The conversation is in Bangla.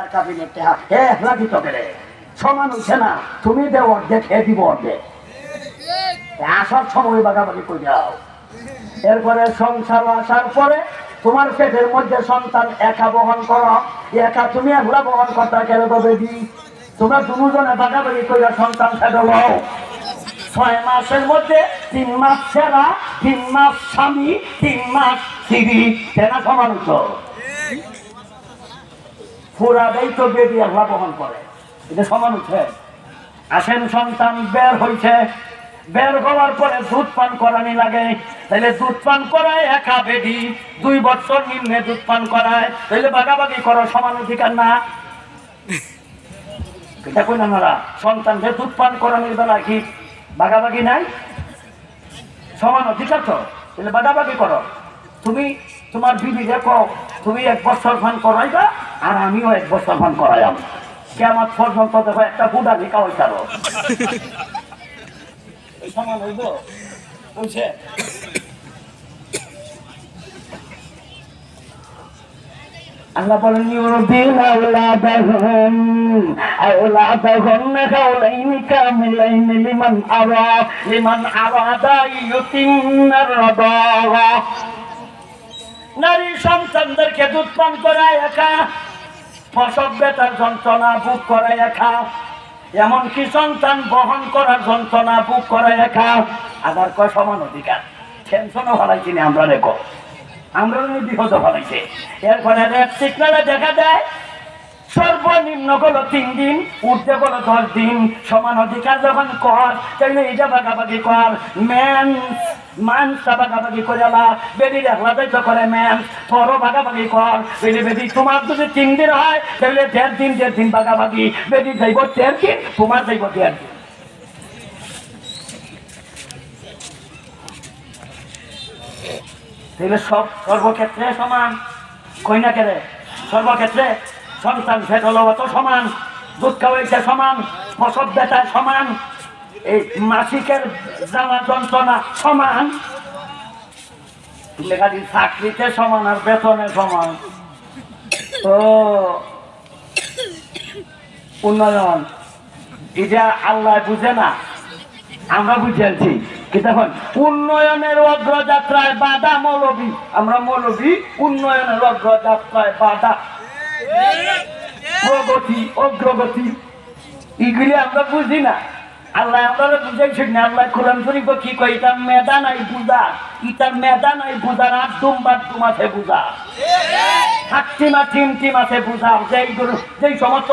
একা বিনে টেহা হে লাগি তো পেরে সমান হইছে না, তুমি দেও অর্ধেক হে দিব অর্ধেক, আসার সময় বাগাবাগি করে যাও। এরপরে সংসার আসার পরে তোমার পেটের মধ্যে সন্তান একা বহন করো, একা তুমি এগুলা বহন করতে গেলে তো বেবি তোমরা দুজনে বাগাবাগি করে সন্তান ফেটো লও। 6 মাসের মধ্যে 3 মাস সেরা, 3 মাস স্বামী, 3 মাস স্ত্রী, সেনা সমান হতো। পুরাটাই তো বেবি এগুলা বহন করে, এটা সমান হচ্ছে। আসেন সন্তান বের হয়েছে, বের হওয়ার পরে দুধ পান করানি লাগে, তাহলে দুধ পান করায় একা বেডি, 2 বছর নিম্নে দুধ পান করায়, তাহলে বাগাবাগি করো, সমান অধিকার না? এটা কই না ওরা সন্তানকে দুধ পান করানোর বেলা কি বাগাবাগি নাই? সমান অধিকার তো, তাহলে বাগাবাগি করো। তুমি তোমার বিবি দেখো তুমি 1 বছর পান করাইবা আর আমিও 1 বছর পান করাইলাম, কেমন পর্যন্ত দেখো একটা বুড়া ভিকা হইতারো সমান হইব বুঝছে? আল্লাহ বলেন ইউরদিন আওলাদাহুম কাওলাইনি কামিলাইনি লিমান আরাদা ইউতিন্নার রাদা। নারী সন্তানদেরকে দুধ পান করায় একা, প্রসব ব্যথার যন্ত্রণা ভোগ করায় একা, এমনকি সন্তান বহন করার যন্ত্রণা ভোগ করায় একা। আবার কয় সমান অধিকার, টেনশনও হারাইছি না আমরা, দেখো আমরা বিপদ হারাইছে। এরপরে রেপ সিগনালে দেখা যায় সর্বনিম্ন হলো 3 দিন, উঠতে হলো 10 দিন। সমান অধিকার যখন কর তাহলে এটা বাগাবাগি কর, মানসা বাগাবাগি করে বেদির একলা যাইতে করে ম্যান তোরও বাগাবাগি কর। বেদি তোমার যদি 3 দিন হয় তাহলে 1.5 দিন বাগাবাগি, বেদি যাইব 1.5 দিন, তোমার যাইব 1.5 দিন। তাহলে সর্বক্ষেত্রে সমান, কই না কেরে সর্বক্ষেত্রে সন্তান ফেট হলো অত সমান, দুধ খাওয়াইছে সমান, প্রসব ব্যথায় সমান, এই মাসিকের জ্বালা যন্ত্রণা সমান, লেখাটি চাকরিতে সমান আর বেতনে সমান। ও উন্নয়ন এটা আল্লাহ বুঝে না, আমরা বুঝেছি। কি দেখুন উন্নয়নের অগ্রযাত্রায় বাধা মৌলবী, আমরা মৌলবী উন্নয়নের অগ্রযাত্রায় বাধা, প্রগতি অগ্রগতি এগুলি আমরা বুঝি না। আল্লাহ আমরা বুঝাইছি না। আল্লাহ কোরআন শরীফ কি কয়, ইতার মেধা নাই বুঝা, ইতার মেধা নাই বুঝার আর দুম আছে বুঝা, হাট্টিমা টিম আছে বুঝা, যেই সমস্ত